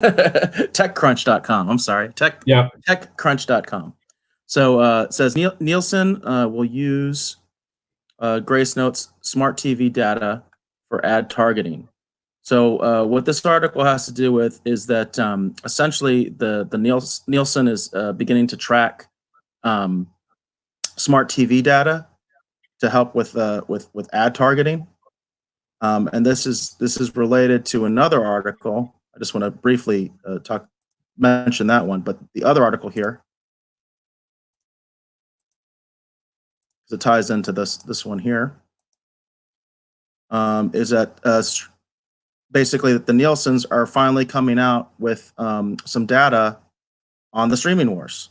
TechCrunch.com. I'm sorry. Yeah. TechCrunch.com. So it says Nielsen will use Gracenote's smart TV data for ad targeting. So what this article has to do with is that essentially the Nielsen is beginning to track smart TV data to help with ad targeting. And this is related to another article. I just want to briefly mention that one, but the other article here, because it ties into this one here, is that basically that the Nielsens are finally coming out with some data on the streaming wars.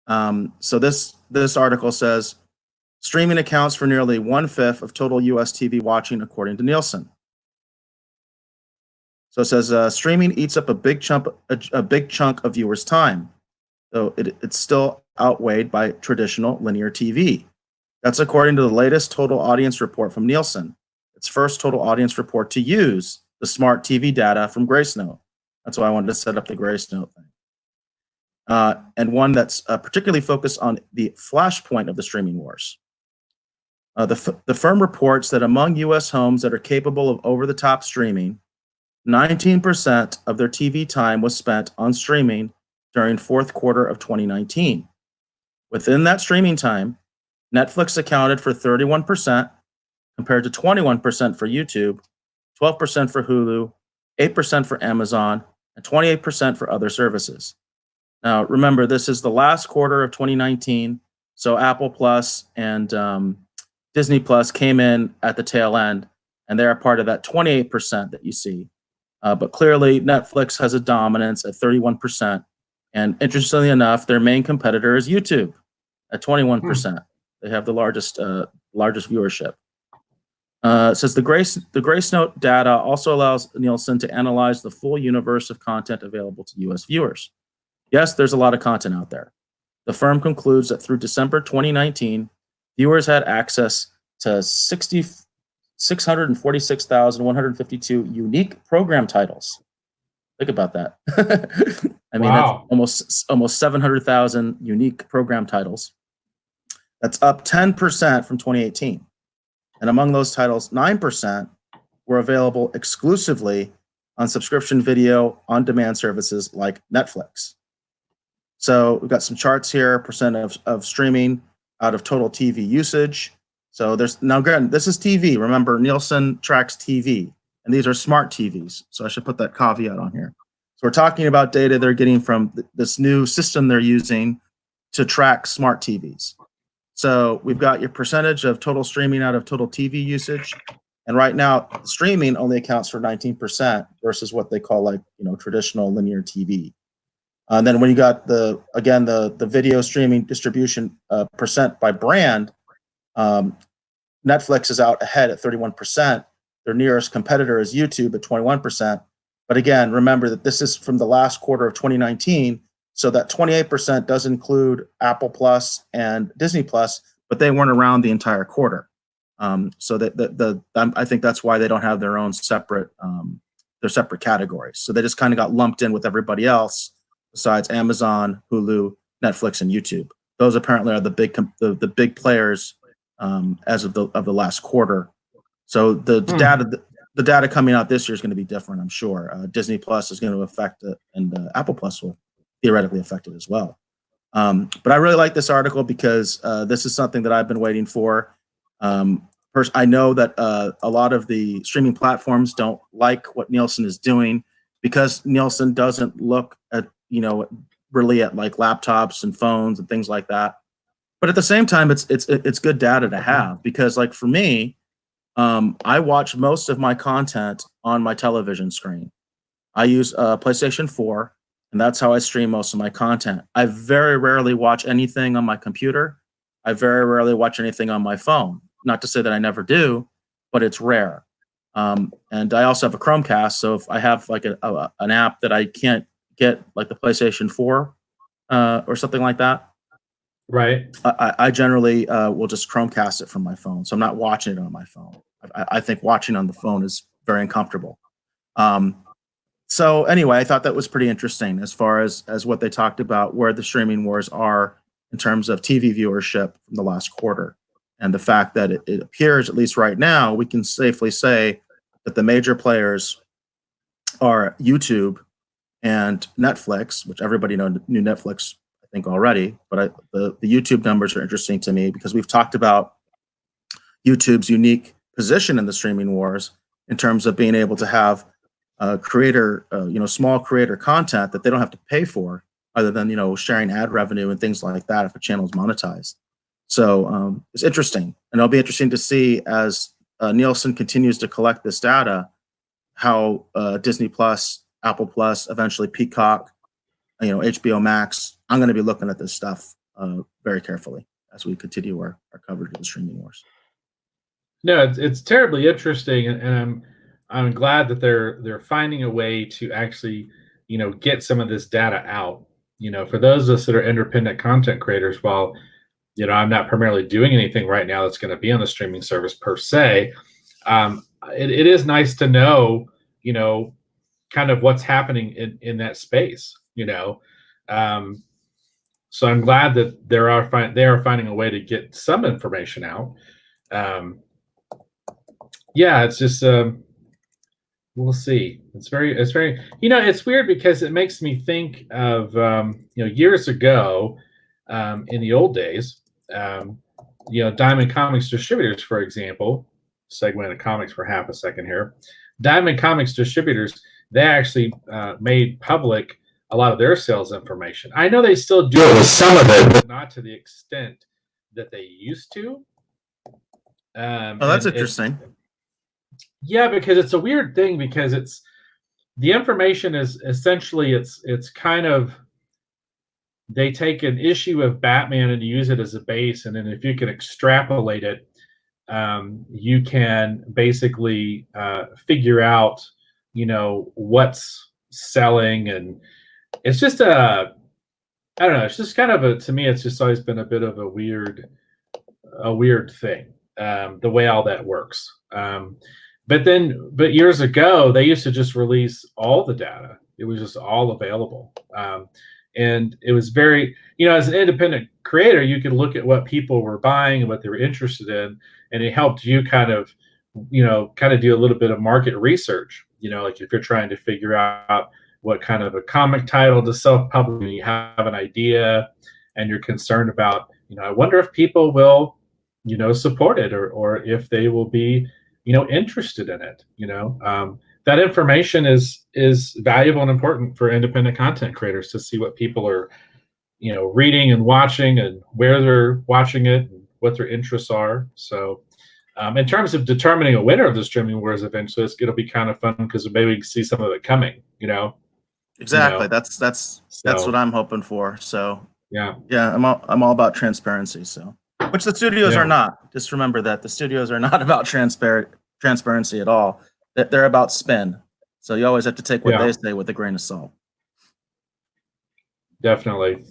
So this article says streaming accounts for nearly 1/5 of total U.S. TV watching, according to Nielsen. So it says streaming eats up a big chunk of viewers' time, though it's still outweighed by traditional linear TV. That's according to the latest total audience report from Nielsen, its first total audience report to use the smart TV data from Gracenote. That's why I wanted to set up the Gracenote thing. And one that's particularly focused on the flashpoint of the streaming wars. The firm reports that among U.S. homes that are capable of over-the-top streaming, 19% of their TV time was spent on streaming during fourth quarter of 2019. Within that streaming time, Netflix accounted for 31%, compared to 21% for YouTube, 12% for Hulu, 8% for Amazon, and 28% for other services. Now, remember, this is the last quarter of 2019, so Apple Plus and Disney Plus came in at the tail end, and they're a part of that 28% that you see. But clearly, Netflix has a dominance at 31%. And interestingly enough, their main competitor is YouTube at 21%. They have the largest viewership. It says the Gracenote data also allows Nielsen to analyze the full universe of content available to U.S. viewers. Yes, there's a lot of content out there. The firm concludes that through December 2019, viewers had access to 646,152 unique program titles. Think about that. I mean, wow. That's almost 700,000 unique program titles. That's up 10% from 2018. And among those titles, 9% were available exclusively on subscription video on-demand services like Netflix. So we've got some charts here, percent of streaming out of total TV usage. So there's now, again, this is TV. Remember, Nielsen tracks TV, and these are smart TVs. So I should put that caveat on here. So we're talking about data they're getting from this new system they're using to track smart TVs. So we've got your percentage of total streaming out of total TV usage. And right now, streaming only accounts for 19% versus what they call traditional linear TV. And then when you got the video streaming distribution percent by brand, Netflix is out ahead at 31%. Their nearest competitor is YouTube at 21%. But again, remember that this is from the last quarter of 2019. So that 28% does include Apple Plus and Disney Plus, but they weren't around the entire quarter. So I think that's why they don't have their own separate categories. So they just kind of got lumped in with everybody else besides Amazon, Hulu, Netflix, and YouTube. Those apparently are the big players as of the last quarter. So the data coming out this year is going to be different, I'm sure. Disney Plus is going to affect it, and Apple Plus will theoretically affect it as well. But I really like this article because this is something that I've been waiting for. First, I know that a lot of the streaming platforms don't like what Nielsen is doing because Nielsen doesn't look at really at like laptops and phones and things like that. But at the same time, it's good data to have because, like, for me, I watch most of my content on my television screen. I use PlayStation 4, and that's how I stream most of my content. I very rarely watch anything on my computer. I very rarely watch anything on my phone. Not to say that I never do, but it's rare. And I also have a Chromecast, so if I have like an app that I can't get, like the PlayStation 4 or something like that, right? I generally will just Chromecast it from my phone, so I'm not watching it on my phone. I think watching on the phone is very uncomfortable. So anyway, I thought that was pretty interesting as far as what they talked about where the streaming wars are in terms of TV viewership from the last quarter, and the fact that it appears, at least right now, we can safely say that the major players are YouTube and Netflix, which everybody knew Netflix, I think, already. But the YouTube numbers are interesting to me because we've talked about YouTube's unique position in the streaming wars in terms of being able to have creator, small creator content that they don't have to pay for, other than sharing ad revenue and things like that if a channel is monetized. So it's interesting, and it'll be interesting to see as Nielsen continues to collect this data, how Disney Plus, Apple Plus, eventually Peacock, HBO Max. I'm going to be looking at this stuff very carefully as we continue our coverage of the streaming wars. No, it's terribly interesting, and I'm glad that they're finding a way to actually, get some of this data out. For those of us that are independent content creators, while I'm not primarily doing anything right now that's going to be on the streaming service per se, it is nice to know, kind of what's happening in that space. So I'm glad that they are finding a way to get some information out. Yeah, it's just we'll see. It's very it's weird because it makes me think of years ago, in the old days, Diamond Comics distributors, for example. Segue into comics for half a second here. Diamond Comics distributors, they actually made public a lot of their sales information. I know they still do it with some of it, but not to the extent that they used to. That's interesting. Yeah, because it's a weird thing, because it's the information is essentially it's kind of, they take an issue of Batman and use it as a base, and then if you can extrapolate it, you can basically figure out what's selling, and it's just I don't know, it's just kind of to me it's just always been a bit of a weird thing, the way all that works. But years ago, they used to just release all the data. It was just all available. And it was very, as an independent creator, you could look at what people were buying and what they were interested in, and it helped you kind of do a little bit of market research. Like if you're trying to figure out what kind of a comic title to self-publish, and you have an idea and you're concerned about, I wonder if people will, support it, or if they will be, interested in it. That information is valuable and important for independent content creators to see what people are, reading and watching, and where they're watching it, and what their interests are. So, in terms of determining a winner of the streaming wars, eventually, it'll be kind of fun because maybe we can see some of it coming. Exactly. That's what I'm hoping for. So yeah, I'm all about transparency. So, which the studios are not. Just remember that the studios are not about transparency at all. They're about spin. So you always have to take what they say with a grain of salt. Definitely.